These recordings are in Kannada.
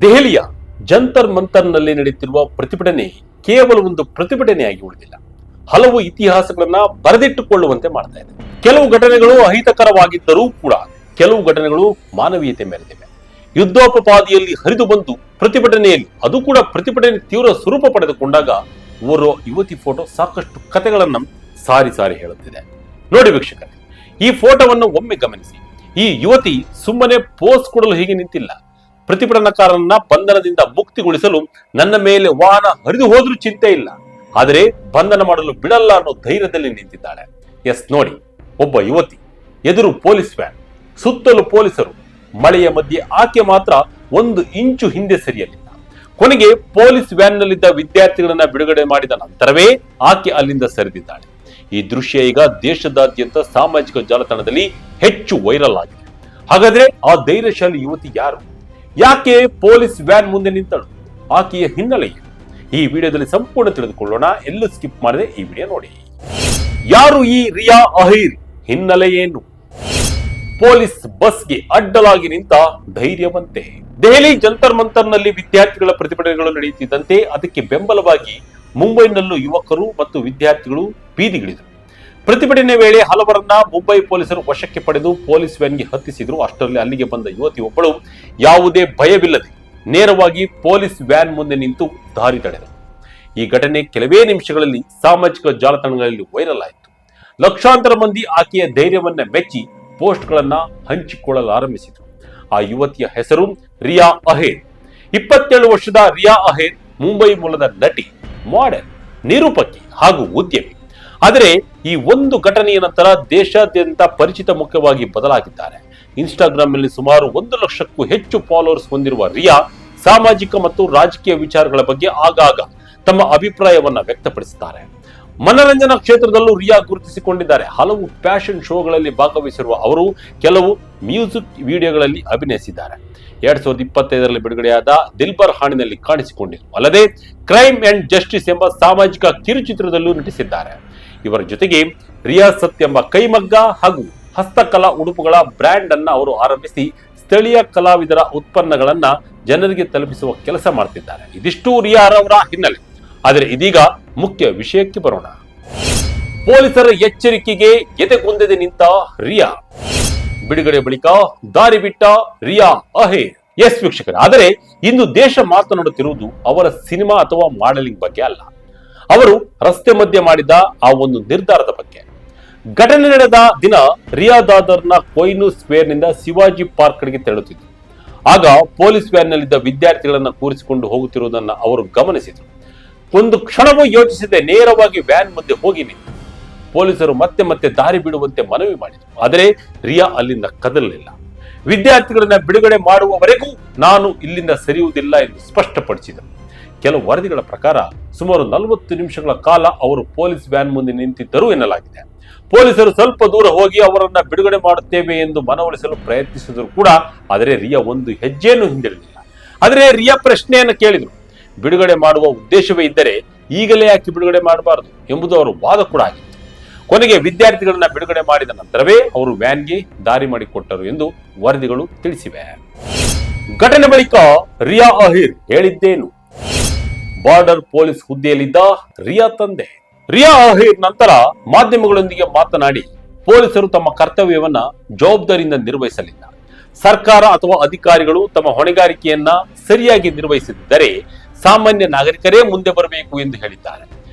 ದೆಹಲಿಯ ಜಂತರ್ ಮಂತರ್ನಲ್ಲಿ ನಡೆಯುತ್ತಿರುವ ಪ್ರತಿಭಟನೆ ಕೇವಲ ಒಂದು ಪ್ರತಿಭಟನೆಯಾಗಿ ಉಳಿದಿಲ್ಲ, ಹಲವು ಇತಿಹಾಸಗಳನ್ನ ಬರೆದಿಟ್ಟುಕೊಳ್ಳುವಂತೆ ಮಾಡ್ತಾ ಇದೆ. ಕೆಲವು ಘಟನೆಗಳು ಅಹಿತಕರವಾಗಿದ್ದರೂ ಕೂಡ ಕೆಲವು ಘಟನೆಗಳು ಮಾನವೀಯತೆ ಮೆರೆದಿವೆ. ಯುದ್ಧೋಪಪಾದಿಯಲ್ಲಿ ಹರಿದು ಬಂದು ಪ್ರತಿಭಟನೆಯಲ್ಲಿ, ಅದು ಕೂಡ ಪ್ರತಿಭಟನೆ ತೀವ್ರ ಸ್ವರೂಪ ಪಡೆದುಕೊಂಡಾಗ ಓರ್ವ ಯುವತಿ ಫೋಟೋ ಸಾಕಷ್ಟು ಕಥೆಗಳನ್ನು ಸಾರಿ ಸಾರಿ ಹೇಳುತ್ತಿದೆ. ನೋಡಿ ವೀಕ್ಷಕರೇ, ಈ ಫೋಟೋವನ್ನು ಒಮ್ಮೆ ಗಮನಿಸಿ. ಈ ಯುವತಿ ಸುಮ್ಮನೆ ಪೋಸ್ ಕೊಡಲು ಹೀಗೆ ನಿಂತಿಲ್ಲ. ಪ್ರತಿಭಟನಾಕಾರರನ್ನ ಬಂಧನದಿಂದ ಮುಕ್ತಿಗೊಳಿಸಲು ನನ್ನ ಮೇಲೆ ವಾಹನ ಹರಿದು ಹೋದ್ರೂ ಚಿಂತೆ ಇಲ್ಲ, ಆದರೆ ಬಂಧನ ಮಾಡಲು ಬಿಡಲ್ಲ ಅನ್ನೋ ಧೈರ್ಯದಲ್ಲಿ ನಿಂತಿದ್ದಾಳೆ. ಎಸ್ ನೋಡಿ, ಒಬ್ಬ ಯುವತಿ, ಎದುರು ಪೊಲೀಸ್ ವ್ಯಾನ್, ಸುತ್ತಲೂ ಪೊಲೀಸರು, ಮಳೆಯ ಮಧ್ಯೆ ಆಕೆ ಮಾತ್ರ ಒಂದು ಇಂಚು ಹಿಂದೆ ಸರಿಯಲಿಲ್ಲ. ಕೊನೆಗೆ ಪೊಲೀಸ್ ವ್ಯಾನ್ ನಲ್ಲಿದ್ದ ವಿದ್ಯಾರ್ಥಿಗಳನ್ನ ಬಿಡುಗಡೆ ಮಾಡಿದ ನಂತರವೇ ಆಕೆ ಅಲ್ಲಿಂದ ಸರಿದಿದ್ದಾಳೆ. ಈ ದೃಶ್ಯ ಈಗ ದೇಶದಾದ್ಯಂತ ಸಾಮಾಜಿಕ ಜಾಲತಾಣದಲ್ಲಿ ಹೆಚ್ಚು ವೈರಲ್ ಆಗಿದೆ. ಹಾಗಾದ್ರೆ ಆ ಧೈರ್ಯಶಾಲಿ ಯುವತಿ ಯಾರು? ಯಾಕೆ ಪೊಲೀಸ್ ವ್ಯಾನ್ ಮುಂದೆ ನಿಂತಳು? ಆಕೆಯ ಹಿನ್ನೆಲೆ ಏನು? ಈ ವಿಡಿಯೋದಲ್ಲಿ ಸಂಪೂರ್ಣ ತಿಳಿದುಕೊಳ್ಳೋಣ. ಎಲ್ಲೂ ಸ್ಕಿಪ್ ಮಾಡದೆ ಈ ವಿಡಿಯೋ ನೋಡಿ. ಯಾರು ಈ ರಿಯಾ ಅಹೀರ್? ಹಿನ್ನೆಲೆ ಏನು? ಪೊಲೀಸ್ ಬಸ್ಗೆ ಅಡ್ಡಲಾಗಿ ನಿಂತ ಧೈರ್ಯವಂತೆ. ದೆಹಲಿ ಜಂತರ್ ಮಂತರ್ನಲ್ಲಿ ವಿದ್ಯಾರ್ಥಿಗಳ ಪ್ರತಿಭಟನೆಗಳು ನಡೆಯುತ್ತಿದ್ದಂತೆ ಅದಕ್ಕೆ ಬೆಂಬಲವಾಗಿ ಮುಂಬೈನಲ್ಲೂ ಯುವಕರು ಮತ್ತು ವಿದ್ಯಾರ್ಥಿಗಳು ಬೀದಿಗಿಳಿದರು. ಪ್ರತಿಭಟನೆ ವೇಳೆ ಹಲವರನ್ನ ಮುಂಬೈ ಪೊಲೀಸರು ವಶಕ್ಕೆ ಪಡೆದು ಪೊಲೀಸ್ ವ್ಯಾನ್ಗೆ ಹತ್ತಿಸಿದ್ರು. ಅಷ್ಟರಲ್ಲಿ ಅಲ್ಲಿಗೆ ಬಂದ ಯುವತಿ ಒಬ್ಬಳು ಯಾವುದೇ ಭಯವಿಲ್ಲದೆ ನೇರವಾಗಿ ಪೊಲೀಸ್ ವ್ಯಾನ್ ಮುಂದೆ ನಿಂತು ದಾರಿ ತಡೆದರು. ಈ ಘಟನೆ ಕೆಲವೇ ನಿಮಿಷಗಳಲ್ಲಿ ಸಾಮಾಜಿಕ ಜಾಲತಾಣಗಳಲ್ಲಿ ವೈರಲ್ ಆಯಿತು. ಲಕ್ಷಾಂತರ ಮಂದಿ ಆಕೆಯ ಧೈರ್ಯವನ್ನ ಮೆಚ್ಚಿ ಪೋಸ್ಟ್ಗಳನ್ನ ಹಂಚಿಕೊಳ್ಳಲು ಆರಂಭಿಸಿದರು. ಆ ಯುವತಿಯ ಹೆಸರು ರಿಯಾ ಅಹೀರ್. 27 ವರ್ಷದ ರಿಯಾ ಅಹೀರ್ ಮುಂಬೈ ಮೂಲದ ನಟಿ, ಮಾಡೆಲ್, ನಿರೂಪಕಿ ಹಾಗೂ ಉದ್ಯಮಿ. ಆದರೆ ಈ ಒಂದು ಘಟನೆಯ ನಂತರ ದೇಶಾದ್ಯಂತ ಪರಿಚಿತ ಮುಖವಾಗಿ ಬದಲಾಗಿದ್ದಾರೆ. ಇನ್ಸ್ಟಾಗ್ರಾಮ್ ನಲ್ಲಿ ಸುಮಾರು 1 ಲಕ್ಷಕ್ಕೂ ಹೆಚ್ಚು ಫಾಲೋವರ್ಸ್ ಹೊಂದಿರುವ ರಿಯಾ ಸಾಮಾಜಿಕ ಮತ್ತು ರಾಜಕೀಯ ವಿಚಾರಗಳ ಬಗ್ಗೆ ಆಗಾಗ ತಮ್ಮ ಅಭಿಪ್ರಾಯವನ್ನ ವ್ಯಕ್ತಪಡಿಸುತ್ತಾರೆ. ಮನರಂಜನಾ ಕ್ಷೇತ್ರದಲ್ಲೂ ರಿಯಾ ಗುರುತಿಸಿಕೊಂಡಿದ್ದಾರೆ. ಹಲವು ಫ್ಯಾಷನ್ ಶೋಗಳಲ್ಲಿ ಭಾಗವಹಿಸಿರುವ ಅವರು ಕೆಲವು ಮ್ಯೂಸಿಕ್ ವಿಡಿಯೋಗಳಲ್ಲಿ ಅಭಿನಯಿಸಿದ್ದಾರೆ. 2025ರಲ್ಲಿ ಬಿಡುಗಡೆಯಾದ ದಿಲ್ಬರ್ ಹಾಡಿನಲ್ಲಿ ಕಾಣಿಸಿಕೊಂಡಿದ್ರು. ಅಲ್ಲದೆ ಕ್ರೈಮ್ ಅಂಡ್ ಜಸ್ಟಿಸ್ ಎಂಬ ಸಾಮಾಜಿಕ ಕಿರುಚಿತ್ರದಲ್ಲೂ ನಟಿಸಿದ್ದಾರೆ. ಇವರ ಜೊತೆಗೆ ರಿಯಾಸತ್ ಎಂಬ ಕೈಮಗ್ಗ ಹಾಗೂ ಹಸ್ತಕಲಾ ಉಡುಪುಗಳ ಬ್ರ್ಯಾಂಡ್ ಅನ್ನ ಅವರು ಆರಂಭಿಸಿ ಸ್ಥಳೀಯ ಕಲಾವಿದರ ಉತ್ಪನ್ನಗಳನ್ನ ಜನರಿಗೆ ತಲುಪಿಸುವ ಕೆಲಸ ಮಾಡ್ತಿದ್ದಾರೆ. ಇದಿಷ್ಟು ರಿಯಾ ಅವರ ಹಿನ್ನೆಲೆ. ಆದರೆ ಇದೀಗ ಮುಖ್ಯ ವಿಷಯಕ್ಕೆ ಬರೋಣ. ಪೊಲೀಸರ ಎಚ್ಚರಿಕೆಗೆ ಎದೆಗುಂದದೆ ನಿಂತ ರಿಯಾ. ಬಿಡುಗಡೆ ಬಳಿಕ ದಾರಿ ಬಿಟ್ಟ ರಿಯಾ ಅಹೀರ್. ಎಸ್ ವೀಕ್ಷಕರೇ, ಆದರೆ ಇಂದು ದೇಶ ಮಾತನಾಡುತ್ತಿರುವುದು ಅವರ ಸಿನಿಮಾ ಅಥವಾ ಮಾಡೆಲಿಂಗ್ ಬಗ್ಗೆ ಅಲ್ಲ, ಅವರು ರಸ್ತೆ ಮಧ್ಯೆ ಮಾಡಿದ ಆ ಒಂದು ನಿರ್ಧಾರದ ಬಗ್ಗೆ. ಘಟನೆ ನಡೆದ ದಿನ ರಿಯಾ ದಾದರ್ನ ಕೊಯ್ನೂರ್ ಸ್ಕ್ವೇರ್ ನಿಂದ ಶಿವಾಜಿ ಪಾರ್ಕ್ ಕಡೆಗೆ ತೆರಳುತ್ತಿದ್ದರು. ಆಗ ಪೊಲೀಸ್ ವ್ಯಾನ್ ನಲ್ಲಿದ್ದ ವಿದ್ಯಾರ್ಥಿಗಳನ್ನ ಕೂರಿಸಿಕೊಂಡು ಹೋಗುತ್ತಿರುವುದನ್ನು ಅವರು ಗಮನಿಸಿದರು. ಒಂದು ಕ್ಷಣವೂ ಯೋಚಿಸದೆ ನೇರವಾಗಿ ವ್ಯಾನ್ ಮುಂದೆ ಹೋಗಿ ನಿಂತು ಪೊಲೀಸರು ಮತ್ತೆ ಮತ್ತೆ ದಾರಿ ಬಿಡುವಂತೆ ಮನವಿ ಮಾಡಿದರು. ಆದರೆ ರಿಯಾ ಅಲ್ಲಿಂದ ಕದಲಲಿಲ್ಲ. ವಿದ್ಯಾರ್ಥಿಗಳನ್ನ ಬಿಡುಗಡೆ ಮಾಡುವವರೆಗೂ ನಾನು ಇಲ್ಲಿಂದ ಸರಿಯುವುದಿಲ್ಲ ಎಂದು ಸ್ಪಷ್ಟಪಡಿಸಿದರು. ಕೆಲವು ವರದಿಗಳ ಪ್ರಕಾರ ಸುಮಾರು 40 ನಿಮಿಷಗಳ ಕಾಲ ಅವರು ಪೊಲೀಸ್ ವ್ಯಾನ್ ಮುಂದೆ ನಿಂತಿದ್ದರು ಎನ್ನಲಾಗಿದೆ. ಪೊಲೀಸರು ಸ್ವಲ್ಪ ದೂರ ಹೋಗಿ ಅವರನ್ನ ಬಿಡುಗಡೆ ಮಾಡುತ್ತೇವೆ ಎಂದು ಮನವೊಲಿಸಲು ಪ್ರಯತ್ನಿಸಿದರು ಕೂಡ, ಆದರೆ ರಿಯಾ ಒಂದು ಹೆಜ್ಜೆಯನ್ನು ಹಿಂದಿರಲಿಲ್ಲ. ಆದರೆ ರಿಯಾ ಪ್ರಶ್ನೆಯನ್ನು ಕೇಳಿದರು. ಬಿಡುಗಡೆ ಮಾಡುವ ಉದ್ದೇಶವೇ ಇದ್ದರೆ ಈಗಲೇ ಯಾಕೆ ಬಿಡುಗಡೆ ಮಾಡಬಾರದು ಎಂಬುದು ಅವರ ವಾದ ಕೂಡ ಆಗಿತ್ತು. ಕೊನೆಗೆ ವಿದ್ಯಾರ್ಥಿಗಳನ್ನ ಬಿಡುಗಡೆ ಮಾಡಿದ ನಂತರವೇ ಅವರು ವ್ಯಾನ್ಗೆ ದಾರಿ ಮಾಡಿಕೊಟ್ಟರು ಎಂದು ವರದಿಗಳು ತಿಳಿಸಿವೆ. ಘಟನೆ ಬಳಿಕ ರಿಯಾ ಅಹೀರ್ ಹೇಳಿದ್ದೇನು? ಬಾರ್ಡರ್ ಪೊಲೀಸ್ ಹುದ್ದೆಯಲ್ಲಿದ್ದ ರಿಯಾ ತಂದೆ. ರಿಯಾ ಅಹೀರ್ ನಂತರ ಮಾಧ್ಯಮಗಳೊಂದಿಗೆ ಮಾತನಾಡಿ, ಪೊಲೀಸರು ತಮ್ಮ ಕರ್ತವ್ಯವನ್ನ ಜವಾಬ್ದಾರಿಯಿಂದ ನಿರ್ವಹಿಸಲಿಲ್ಲ. ಸರ್ಕಾರ ಅಥವಾ ಅಧಿಕಾರಿಗಳು ತಮ್ಮ ಹೊಣೆಗಾರಿಕೆಯನ್ನ ಸರಿಯಾಗಿ ನಿರ್ವಹಿಸಿದ್ದರೆ ಸಾಮಾನ್ಯ ನಾಗರಿಕರೇ ಮುಂದೆ ಬರಬೇಕು ಎಂದು ಹೇಳಿದ್ದಾರೆ.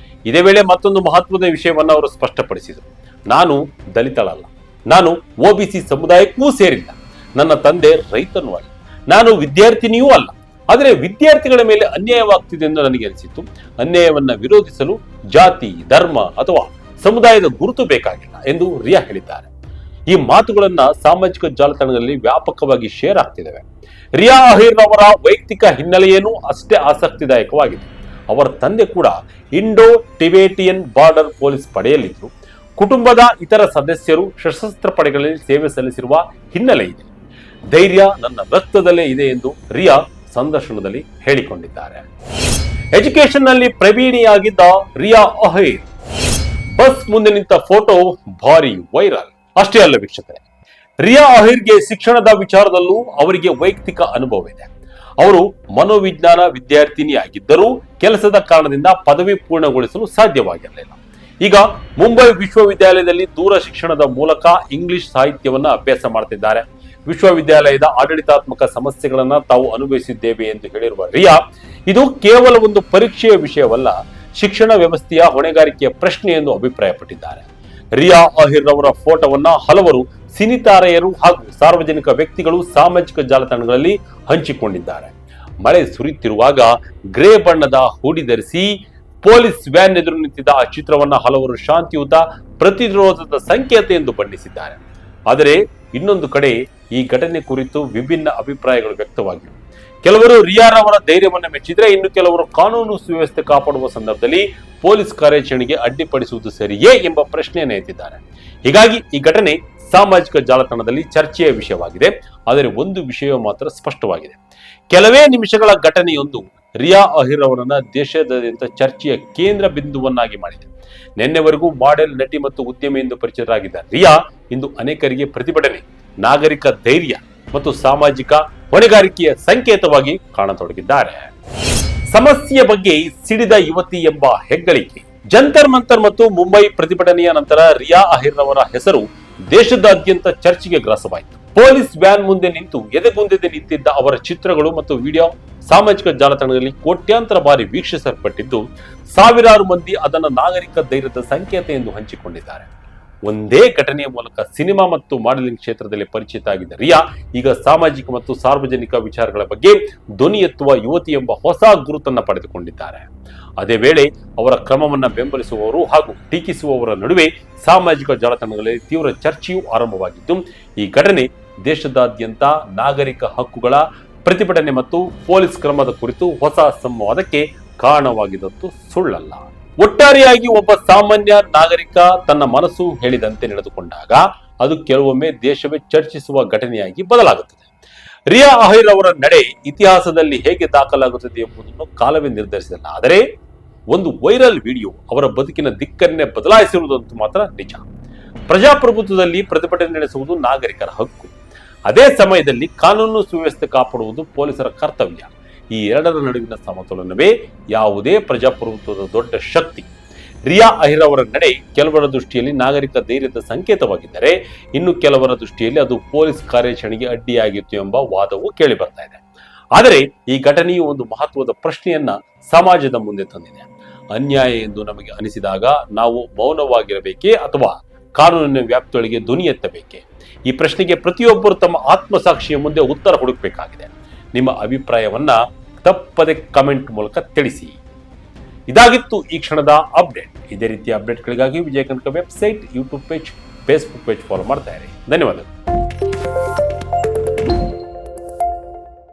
ಇದೇ ವೇಳೆ ಮತ್ತೊಂದು ಮಹತ್ವದ ವಿಷಯವನ್ನು ಅವರು ಸ್ಪಷ್ಟಪಡಿಸಿದರು. ನಾನು ದಲಿತಳಲ್ಲ, ನಾನು ಒಬಿಸಿ ಸಮುದಾಯಕ್ಕೂ ಸೇರಿಲ್ಲ, ನನ್ನ ತಂದೆ ರೈತನೂ ಅಲ್ಲ, ನಾನು ವಿದ್ಯಾರ್ಥಿನಿಯೂ ಅಲ್ಲ. ಆದರೆ ವಿದ್ಯಾರ್ಥಿಗಳ ಮೇಲೆ ಅನ್ಯಾಯವಾಗ್ತಿದೆ ಎಂದು ನನಗೆ ಅನಿಸಿತು. ಅನ್ಯಾಯವನ್ನ ವಿರೋಧಿಸಲು ಜಾತಿ, ಧರ್ಮ ಅಥವಾ ಸಮುದಾಯದ ಗುರುತು ಬೇಕಾಗಿಲ್ಲ ಎಂದು ರಿಯಾ ಹೇಳಿದ್ದಾರೆ. ಈ ಮಾತುಗಳನ್ನ ಸಾಮಾಜಿಕ ಜಾಲತಾಣಗಳಲ್ಲಿ ವ್ಯಾಪಕವಾಗಿ ಶೇರ್ ಆಗ್ತಿದ್ದಾವೆ. ರಿಯಾ ಅಹೀರ್ ಅವರ ವೈಯಕ್ತಿಕ ಹಿನ್ನೆಲೆಯೇನು ಅಷ್ಟೇ ಆಸಕ್ತಿದಾಯಕವಾಗಿದೆ. ಅವರ ತಂದೆ ಕೂಡ ಇಂಡೋ ಟಿಬೇಟಿಯನ್ ಬಾರ್ಡರ್ ಪೊಲೀಸ್ ಪಡೆಯಲ್ಲಿದ್ದರು. ಕುಟುಂಬದ ಇತರ ಸದಸ್ಯರು ಸಶಸ್ತ್ರ ಪಡೆಗಳಲ್ಲಿ ಸೇವೆ ಸಲ್ಲಿಸಿರುವ ಹಿನ್ನೆಲೆ ಇದೆ. ಧೈರ್ಯ ನನ್ನ ರಕ್ತದಲ್ಲೇ ಇದೆ ಎಂದು ರಿಯಾ ಸಂದರ್ಶನದಲ್ಲಿ ಹೇಳಿಕೊಂಡಿದ್ದಾರೆ. ಎಜುಕೇಶನ್ ನಲ್ಲಿ ಪ್ರವೀಣಿಯಾಗಿದ್ದ ರಿಯಾ ಅಹೀರ್ ಬಸ್ ಮುಂದೆ ನಿಂತ ಫೋಟೋ ಭಾರಿ ವೈರಲ್. ಅಷ್ಟೇ ಅಲ್ಲ ವೀಕ್ಷಕರೇ, ರಿಯಾ ಅಹೀರ್ಗೆ ಶಿಕ್ಷಣದ ವಿಚಾರದಲ್ಲೂ ಅವರಿಗೆ ವೈಯಕ್ತಿಕ ಅನುಭವ ಇದೆ. ಅವರು ಮನೋವಿಜ್ಞಾನ ವಿದ್ಯಾರ್ಥಿನಿಯಾಗಿದ್ದರೂ ಕೆಲಸದ ಕಾರಣದಿಂದ ಪದವಿ ಪೂರ್ಣಗೊಳಿಸಲು ಸಾಧ್ಯವಾಗಿರಲಿಲ್ಲ. ಈಗ ಮುಂಬೈ ವಿಶ್ವವಿದ್ಯಾಲಯದಲ್ಲಿ ದೂರ ಶಿಕ್ಷಣದ ಮೂಲಕ ಇಂಗ್ಲಿಷ್ ಸಾಹಿತ್ಯವನ್ನ ಅಭ್ಯಾಸ ಮಾಡ್ತಿದ್ದಾರೆ. ವಿಶ್ವವಿದ್ಯಾಲಯದ ಆಡಳಿತಾತ್ಮಕ ಸಮಸ್ಯೆಗಳನ್ನ ತಾವು ಅನುಭವಿಸಿದ್ದೇವೆ ಎಂದು ಹೇಳಿರುವ ರಿಯಾ, ಇದು ಕೇವಲ ಒಂದು ಪರೀಕ್ಷೆಯ ವಿಷಯವಲ್ಲ, ಶಿಕ್ಷಣ ವ್ಯವಸ್ಥೆಯ ಹೊಣೆಗಾರಿಕೆಯ ಪ್ರಶ್ನೆ ಎಂದು ಅಭಿಪ್ರಾಯಪಟ್ಟಿದ್ದಾರೆ. ರಿಯಾ ಅಹಿರ್ ಅವರ ಫೋಟೋವನ್ನ ಹಲವರು ಸಿನಿತಾರೆಯರು ಹಾಗೂ ಸಾರ್ವಜನಿಕ ವ್ಯಕ್ತಿಗಳು ಸಾಮಾಜಿಕ ಜಾಲತಾಣಗಳಲ್ಲಿ ಹಂಚಿಕೊಂಡಿದ್ದಾರೆ. ಮಳೆ ಸುರಿಯುತ್ತಿರುವಾಗ ಗ್ರೇ ಬಣ್ಣದ ಹುಡಿ ಧರಿಸಿ ಪೊಲೀಸ್ ವ್ಯಾನ್ ಎದುರು ನಿಂತಿದ್ದ ಆ ಚಿತ್ರವನ್ನ ಹಲವರು ಶಾಂತಿಯುತ ಪ್ರತಿರೋಧದ ಸಂಕೇತ ಎಂದು ಬಣ್ಣಿಸಿದ್ದಾರೆ. ಆದರೆ ಇನ್ನೊಂದು ಕಡೆ ಈ ಘಟನೆ ಕುರಿತು ವಿಭಿನ್ನ ಅಭಿಪ್ರಾಯಗಳು ವ್ಯಕ್ತವಾಗಿವೆ. ಕೆಲವರು ರಿಯಾರವರ ಧೈರ್ಯವನ್ನು ಮೆಚ್ಚಿದ್ರೆ, ಇನ್ನು ಕೆಲವರು ಕಾನೂನು ಸುವ್ಯವಸ್ಥೆ ಕಾಪಾಡುವ ಸಂದರ್ಭದಲ್ಲಿ ಪೊಲೀಸ್ ಕಾರ್ಯಾಚರಣೆಗೆ ಅಡ್ಡಿಪಡಿಸುವುದು ಸರಿಯೇ ಎಂಬ ಪ್ರಶ್ನೆಯನ್ನು ಎತ್ತಿದ್ದಾರೆ. ಹೀಗಾಗಿ ಈ ಘಟನೆ ಸಾಮಾಜಿಕ ಜಾಲತಾಣದಲ್ಲಿ ಚರ್ಚೆಯ ವಿಷಯವಾಗಿದೆ. ಆದರೆ ಒಂದು ವಿಷಯ ಮಾತ್ರ ಸ್ಪಷ್ಟವಾಗಿದೆ. ಕೆಲವೇ ನಿಮಿಷಗಳ ಘಟನೆಯೊಂದು ರಿಯಾ ಅಹಿರ್ ಅವರನ್ನ ದೇಶದಾದ್ಯಂತ ಚರ್ಚೆಯ ಕೇಂದ್ರ ಬಿಂದುವನ್ನಾಗಿ ಮಾಡಿದೆ. ನಿನ್ನೆವರೆಗೂ ಮಾಡೆಲ್, ನಟಿ ಮತ್ತು ಉದ್ಯಮಿ ಎಂದು ಪರಿಚಿತರಾಗಿದ್ದ ರಿಯಾ ಇಂದು ಅನೇಕರಿಗೆ ಪ್ರತಿಭಟನೆ, ನಾಗರಿಕ ಧೈರ್ಯ ಮತ್ತು ಸಾಮಾಜಿಕ ಹೊಣೆಗಾರಿಕೆಯ ಸಂಕೇತವಾಗಿ ಕಾಣತೊಡಗಿದ್ದಾರೆ. ಸಮಸ್ಯೆಯ ಬಗ್ಗೆ ಸಿಡಿದ ಯುವತಿ ಎಂಬ ಹೆಗ್ಗಳಿಕೆ. ಜಂತರ್ ಮಂತರ್ ಮತ್ತು ಮುಂಬೈ ಪ್ರತಿಭಟನೆಯ ನಂತರ ರಿಯಾ ಅಹಿರ್ ಅವರ ಹೆಸರು ದೇಶದಾದ್ಯಂತ ಚರ್ಚೆಗೆ ಗ್ರಾಸವಾಯಿತು. ಪೊಲೀಸ್ ವ್ಯಾನ್ ಮುಂದೆ ನಿಂತು ಎದೆಗುಂದದೆ ನಿಂತಿದ್ದ ಅವರ ಚಿತ್ರಗಳು ಮತ್ತು ವಿಡಿಯೋ ಸಾಮಾಜಿಕ ಜಾಲತಾಣದಲ್ಲಿ ಕೋಟ್ಯಾಂತರ ಬಾರಿ ವೀಕ್ಷಿಸಲ್ಪಟ್ಟಿದ್ದು, ಸಾವಿರಾರು ಮಂದಿ ಅದನ್ನು ನಾಗರಿಕ ಧೈರ್ಯದ ಸಂಕೇತ ಎಂದು ಹಂಚಿಕೊಂಡಿದ್ದಾರೆ. ಒಂದೇ ಘಟನೆಯ ಮೂಲಕ ಸಿನಿಮಾ ಮತ್ತು ಮಾಡೆಲಿಂಗ್ ಕ್ಷೇತ್ರದಲ್ಲಿ ಪರಿಚಿತ ಆಗಿದ್ದ ರಿಯಾ ಈಗ ಸಾಮಾಜಿಕ ಮತ್ತು ಸಾರ್ವಜನಿಕ ವಿಚಾರಗಳ ಬಗ್ಗೆ ಧ್ವನಿ ಎತ್ತುವ ಯುವತಿ ಎಂಬ ಹೊಸ ಗುರುತನ್ನು ಪಡೆದುಕೊಂಡಿದ್ದಾರೆ. ಅದೇ ವೇಳೆ ಅವರ ಕ್ರಮವನ್ನು ಬೆಂಬಲಿಸುವವರು ಹಾಗೂ ಟೀಕಿಸುವವರ ನಡುವೆ ಸಾಮಾಜಿಕ ಜಾಲತಾಣಗಳಲ್ಲಿ ತೀವ್ರ ಚರ್ಚೆಯೂ ಆರಂಭವಾಗಿದ್ದು, ಈ ಘಟನೆ ದೇಶದಾದ್ಯಂತ ನಾಗರಿಕ ಹಕ್ಕುಗಳ ಪ್ರತಿಭಟನೆ ಮತ್ತು ಪೊಲೀಸ್ ಕ್ರಮದ ಕುರಿತು ಹೊಸ ಸಂವಾದಕ್ಕೆ ಕಾರಣವಾಗಿದ್ದದ್ದು ಸುಳ್ಳಲ್ಲ. ಒಟ್ಟಾರೆಯಾಗಿ ಒಬ್ಬ ಸಾಮಾನ್ಯ ನಾಗರಿಕ ತನ್ನ ಮನಸ್ಸು ಹೇಳಿದಂತೆ ನಡೆದುಕೊಂಡಾಗ ಅದು ಕೆಲವೊಮ್ಮೆ ದೇಶವೇ ಚರ್ಚಿಸುವ ಘಟನೆಯಾಗಿ ಬದಲಾಗುತ್ತದೆ. ರಿಯಾ ಅಹಿರ್ ಅವರ ನಡೆ ಇತಿಹಾಸದಲ್ಲಿ ಹೇಗೆ ದಾಖಲಾಗುತ್ತದೆ ಎಂಬುದನ್ನು ಕಾಲವೇ ನಿರ್ಧರಿಸಿಲ್ಲ. ಆದರೆ ಒಂದು ವೈರಲ್ ವಿಡಿಯೋ ಅವರ ಬದುಕಿನ ದಿಕ್ಕನ್ನೇ ಬದಲಾಯಿಸಿರುವುದಂತೂ ಮಾತ್ರ ನಿಜ. ಪ್ರಜಾಪ್ರಭುತ್ವದಲ್ಲಿ ಪ್ರತಿಭಟನೆ ನಡೆಸುವುದು ನಾಗರಿಕರ ಹಕ್ಕು. ಅದೇ ಸಮಯದಲ್ಲಿ ಕಾನೂನು ಸುವ್ಯವಸ್ಥೆ ಕಾಪಾಡುವುದು ಪೊಲೀಸರ ಕರ್ತವ್ಯ. ಈ ಎರಡರ ನಡುವಿನ ಸಮತೋಲನವೇ ಯಾವುದೇ ಪ್ರಜಾಪ್ರಭುತ್ವದ ದೊಡ್ಡ ಶಕ್ತಿ. ರಿಯಾ ಅಹಿರ್ ಅವರ ನಡೆ ಕೆಲವರ ದೃಷ್ಟಿಯಲ್ಲಿ ನಾಗರಿಕ ಧೈರ್ಯದ ಸಂಕೇತವಾಗಿದ್ದರೆ, ಇನ್ನು ಕೆಲವರ ದೃಷ್ಟಿಯಲ್ಲಿ ಅದು ಪೊಲೀಸ್ ಕಾರ್ಯಾಚರಣೆಗೆ ಅಡ್ಡಿಯಾಗಿತ್ತು ಎಂಬ ವಾದವೂ ಕೇಳಿ ಬರ್ತಾ ಇದೆ. ಆದರೆ ಈ ಘಟನೆಯು ಒಂದು ಮಹತ್ವದ ಪ್ರಶ್ನೆಯನ್ನ ಸಮಾಜದ ಮುಂದೆ ತಂದಿದೆ. ಅನ್ಯಾಯ ಎಂದು ನಮಗೆ ಅನಿಸಿದಾಗ ನಾವು ಮೌನವಾಗಿರಬೇಕೇ ಅಥವಾ ಕಾನೂನಿನ ವ್ಯಾಪ್ತಿಯೊಳಗೆ ಧ್ವನಿ ಎತ್ತಬೇಕೆ? ಈ ಪ್ರಶ್ನೆಗೆ ಪ್ರತಿಯೊಬ್ಬರು ತಮ್ಮ ಆತ್ಮಸಾಕ್ಷಿಯ ಮುಂದೆ ಉತ್ತರ ಹುಡುಕಬೇಕಾಗಿದೆ. ನಿಮ್ಮ ಅಭಿಪ್ರಾಯವನ್ನ ತಪ್ಪದೆ ಕಮೆಂಟ್ ಮೂಲಕ ತಿಳಿಸಿ. ಇದಾಗಿತ್ತು ಈ ಕ್ಷಣದ ಅಪ್ಡೇಟ್. ಇದೇ ರೀತಿಯ ಅಪ್ಡೇಟ್ಗಳಿಗಾಗಿ Vijaya Kanaka website, YouTube page, Facebook page follow ಮಾಡ್ತಾ ಇರಿ. ಧನ್ಯವಾದಗಳು.